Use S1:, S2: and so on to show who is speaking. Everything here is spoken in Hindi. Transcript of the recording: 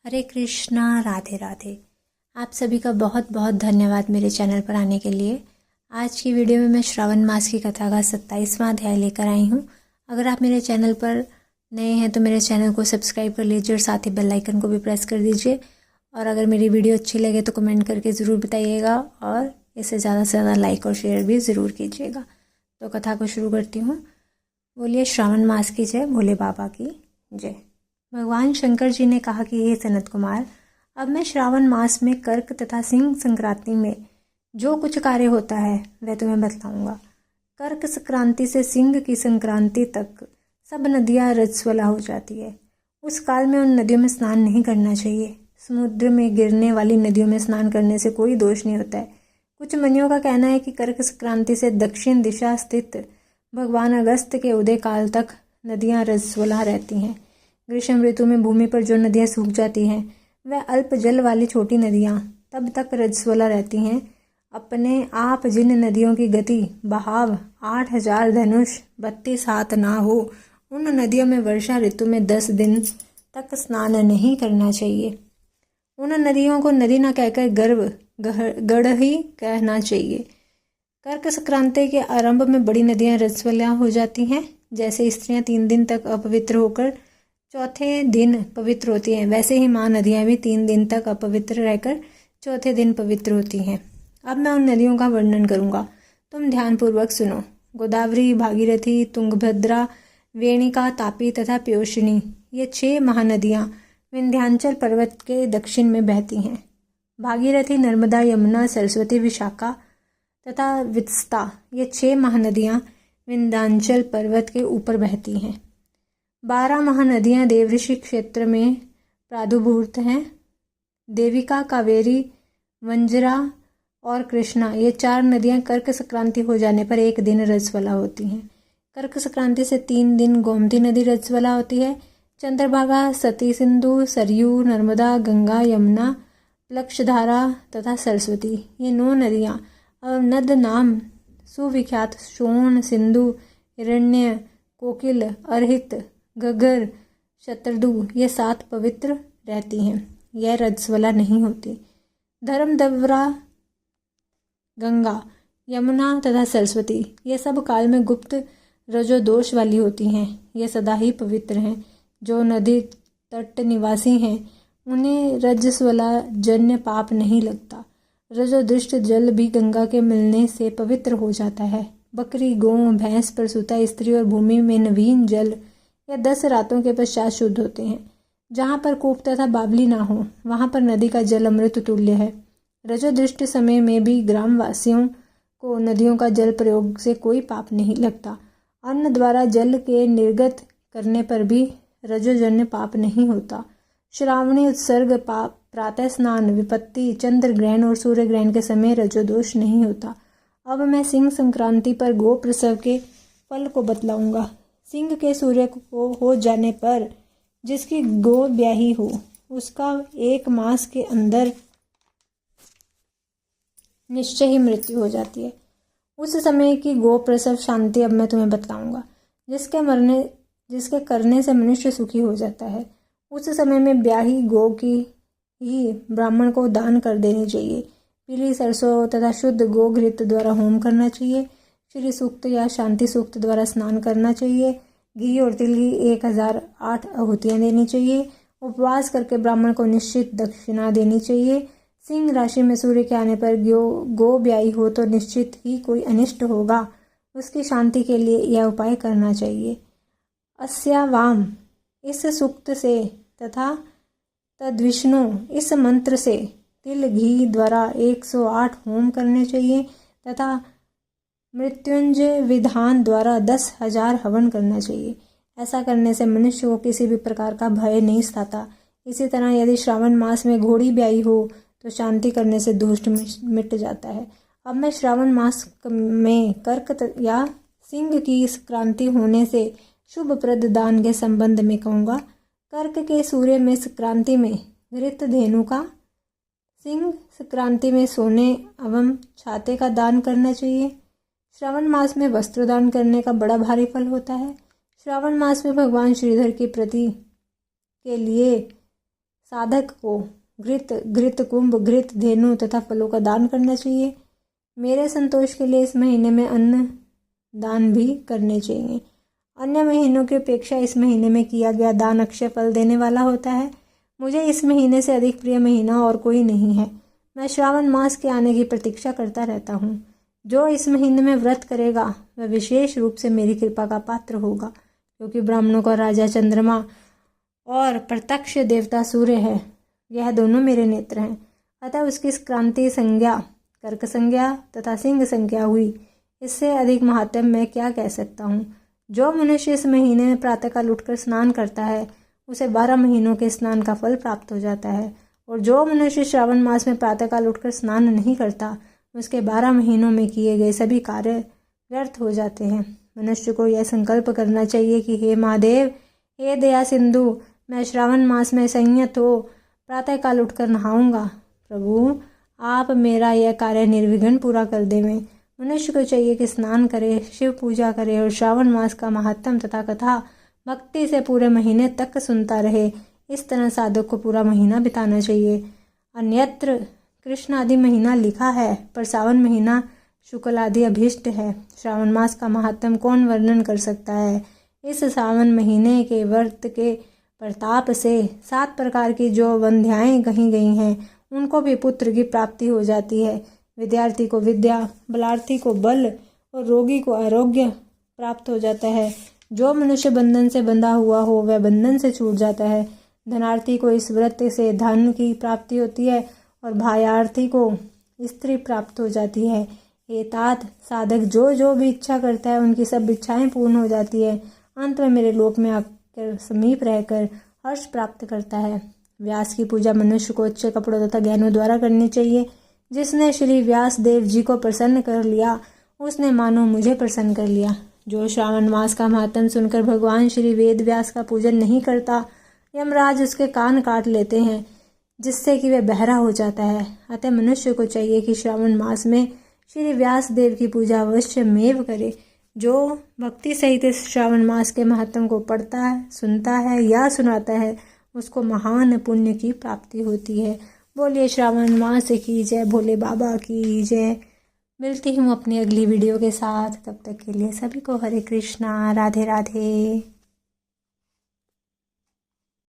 S1: हरे कृष्णा, राधे राधे। आप सभी का बहुत बहुत धन्यवाद मेरे चैनल पर आने के लिए। आज की वीडियो में मैं श्रावण मास की कथा का 27वां अध्याय लेकर आई हूँ। अगर आप मेरे चैनल पर नए हैं तो मेरे चैनल को सब्सक्राइब कर लीजिए और साथ ही बेल आइकन को भी प्रेस कर दीजिए। और अगर मेरी वीडियो अच्छी लगे तो कमेंट करके ज़रूर बताइएगा और इसे ज़्यादा से ज़्यादा लाइक और शेयर भी ज़रूर कीजिएगा। तो कथा को शुरू करती हूँ। बोलिए श्रावण मास की जय, भोले बाबा की जय। भगवान शंकर जी ने कहा कि हे सनत कुमार, अब मैं श्रावण मास में कर्क तथा सिंह संक्रांति में जो कुछ कार्य होता है वह तुम्हें बतलाऊंगा। कर्क संक्रांति से सिंह की संक्रांति तक सब नदियां रजस्वला हो जाती है। उस काल में उन नदियों में स्नान नहीं करना चाहिए। समुद्र में गिरने वाली नदियों में स्नान करने से कोई दोष नहीं होता है। कुछ मुनियों का कहना है कि कर्क संक्रांति से दक्षिण दिशा स्थित भगवान अगस्त के उदय काल तक नदियां रजस्वला रहती हैं। ग्रीष्म ऋतु में भूमि पर जो नदियां सूख जाती हैं वह अल्प जल वाली छोटी नदियां तब तक रजस्वला रहती हैं। अपने आप जिन नदियों की गति बहाव 8000 धनुष 32 हाथ ना हो, उन नदियों में वर्षा ऋतु में 10 दिन तक स्नान नहीं करना चाहिए। उन नदियों को नदी न कहकर गढ़ ही कहना चाहिए। कर्क संक्रांति के आरंभ में बड़ी नदियां रजस्वला हो जाती हैं। जैसे स्त्रियां 3 दिन तक अपवित्र होकर चौथे दिन पवित्र होती हैं, वैसे ही माँ नदियाँ भी 3 दिन तक अपवित्र रहकर चौथे दिन पवित्र होती हैं। अब मैं उन नदियों का वर्णन करूँगा, तुम ध्यानपूर्वक सुनो। गोदावरी, भागीरथी, तुंगभद्रा, वेणिका, तापी तथा प्योषिनी, ये 6 महानदियाँ विंध्याचल पर्वत के दक्षिण में बहती हैं। भागीरथी, नर्मदा, यमुना, सरस्वती, विशाखा तथा वित्सता, ये 6 महानदियाँ विंध्याचल पर्वत के ऊपर बहती हैं। 12 महानदियाँ देवऋषि क्षेत्र में प्रादुर्भूत हैं। देविका, कावेरी, वंजरा और कृष्णा, ये 4 नदियाँ कर्क संक्रांति हो जाने पर एक दिन रजस्वला होती हैं। कर्क संक्रांति से 3 दिन गोमती नदी रजस्वला होती है। चंद्रभागा, सती सिंधु, सरयू, नर्मदा, गंगा, यमुना, प्लक्षधारा तथा सरस्वती, ये 9 नदियाँ अवनद नाम सुविख्यात सोन, सिंधु, हिरण्य, कोकिल, अर्हित, घग्गर, शतरदु, ये 7 पवित्र रहती हैं। यह रजस्वला नहीं होती। धर्मदवरा, गंगा, यमुना तथा सरस्वती, ये सब काल में गुप्त रजोदोष वाली होती हैं। ये सदा ही पवित्र हैं। जो नदी तट निवासी हैं उन्हें रजस्वला जन्य पाप नहीं लगता। रजोदुष्ट जल भी गंगा के मिलने से पवित्र हो जाता है। बकरी, गौ, भैंस, प्रसूता स्त्री और भूमि में नवीन जल या 10 रातों के पश्चात शुद्ध होते हैं। जहाँ पर कूप तथा बावली ना हो वहाँ पर नदी का जल अमृत तुल्य है। रजोदुष्ट समय में भी ग्रामवासियों को नदियों का जल प्रयोग से कोई पाप नहीं लगता। अन्न द्वारा जल के निर्गत करने पर भी रजोजन्य पाप नहीं होता। श्रावणी उत्सर्ग, पाप, प्रातः स्नान, विपत्ति, चंद्र ग्रहण और सूर्य ग्रहण के समय रजोदोष नहीं होता। अब मैं सिंह संक्रांति पर गो प्रसव के फल को बतलाऊंगा। सिंह के सूर्य को हो जाने पर जिसकी गो ब्याही हो उसका 1 मास के अंदर निश्चय ही मृत्यु हो जाती है। उस समय की गो प्रसव शांति अब मैं तुम्हें बतलाऊंगा। जिसके करने से मनुष्य सुखी हो जाता है। उस समय में ब्याही गो की ही ब्राह्मण को दान कर देनी चाहिए। पीली सरसों तथा शुद्ध गो घृत द्वारा होम करना चाहिए। श्री सूक्त या शांति सूक्त द्वारा स्नान करना चाहिए। घी और तिल की 1008 आहुतियाँ देनी चाहिए। उपवास करके ब्राह्मण को निश्चित दक्षिणा देनी चाहिए। सिंह राशि में सूर्य के आने पर गो ब्याई हो तो निश्चित ही कोई अनिष्ट होगा। उसकी शांति के लिए यह उपाय करना चाहिए। अस्यावाम, इस सूक्त से तथा तद्विष्णु, इस मंत्र से तिल घी द्वारा 108 होम करने चाहिए तथा मृत्युंजय विधान द्वारा 10,000 हवन करना चाहिए। ऐसा करने से मनुष्य को किसी भी प्रकार का भय नहीं सताता। इसी तरह यदि श्रावण मास में घोड़ी ब्याई हो तो शांति करने से दुष्ट मिट जाता है। अब मैं श्रावण मास में कर्क या सिंह की संक्रांति होने से शुभप्रद दान के संबंध में कहूँगा। कर्क के सूर्य में संक्रांति में घृत धेनु का, सिंह संक्रांति में सोने एवं छाते का दान करना चाहिए। श्रावण मास में वस्त्र दान करने का बड़ा भारी फल होता है। श्रावण मास में भगवान श्रीधर की प्रीति के लिए साधक को घृत कुंभ, घृत धेनु तथा फलों का दान करना चाहिए। मेरे संतोष के लिए इस महीने में अन्न दान भी करने चाहिए। अन्य महीनों की अपेक्षा इस महीने में किया गया दान अक्षय फल देने वाला होता है। मुझे इस महीने से अधिक प्रिय महीना और कोई नहीं है। मैं श्रावण मास के आने की प्रतीक्षा करता रहता हूँ। जो इस महीने में व्रत करेगा वह विशेष रूप से मेरी कृपा का पात्र होगा, क्योंकि ब्राह्मणों का राजा चंद्रमा और प्रत्यक्ष देवता सूर्य है। यह दोनों मेरे नेत्र हैं। अतः उसकी क्रांति संज्ञा, कर्क संज्ञा तथा सिंह संज्ञा हुई। इससे अधिक महात्म मैं क्या कह सकता हूँ। जो मनुष्य इस महीने में प्रातःकाल उठकर स्नान करता है उसे 12 महीनों के स्नान का फल प्राप्त हो जाता है, और जो मनुष्य श्रावण मास में प्रातःकाल उठकर स्नान नहीं करता उसके 12 महीनों में किए गए सभी कार्य व्यर्थ हो जाते हैं। मनुष्य को यह संकल्प करना चाहिए कि हे महादेव, हे दया सिंधु, मैं श्रावण मास में संयत हो प्रातःकाल उठकर नहाऊंगा। प्रभु, आप मेरा यह कार्य निर्विघ्न पूरा कर देवें। मनुष्य को चाहिए कि स्नान करे, शिव पूजा करे और श्रावण मास का महात्म तथा कथा भक्ति से पूरे महीने तक सुनता रहे। इस तरह साधक को पूरा महीना बिताना चाहिए। अन्यत्र कृष्ण आदि महीना लिखा है, पर सावन महीना शुक्ल आदि अभीष्ट है। श्रावण मास का महात्म कौन वर्णन कर सकता है। इस सावन महीने के व्रत के प्रताप से 7 प्रकार की जो वंध्याएं कही गई हैं उनको भी पुत्र की प्राप्ति हो जाती है। विद्यार्थी को विद्या, बलार्थी को बल और रोगी को आरोग्य प्राप्त हो जाता है। जो मनुष्य बंधन से बंधा हुआ हो वह बंधन से छूट जाता है। धनार्थी को इस व्रत से धन की प्राप्ति होती है और भायार्थी को स्त्री प्राप्त हो जाती है। हे तात, साधक जो भी इच्छा करता है उनकी सब इच्छाएं पूर्ण हो जाती है। अंत में मेरे लोक में आकर समीप रहकर हर्ष प्राप्त करता है। व्यास की पूजा मनुष्य को अच्छे कपड़ों तथा गहनों द्वारा करनी चाहिए। जिसने श्री व्यास देव जी को प्रसन्न कर लिया उसने मानो मुझे प्रसन्न कर लिया। जो श्रावण मास का महात्म सुनकर भगवान श्री वेद व्यास का पूजन नहीं करता, यमराज उसके कान काट लेते हैं, जिससे कि वह बहरा हो जाता है। अतः मनुष्य को चाहिए कि श्रावण मास में श्री व्यास देव की पूजा अवश्य मेव करे। जो भक्ति सहित इस श्रावण मास के महात्म को पढ़ता है, सुनता है या सुनाता है उसको महान पुण्य की प्राप्ति होती है। बोलिए श्रावण मास की जय, भोले बाबा की जय। मिलती हूँ अपनी अगली वीडियो के साथ। तब तक के लिए सभी को हरे कृष्णा, राधे राधे।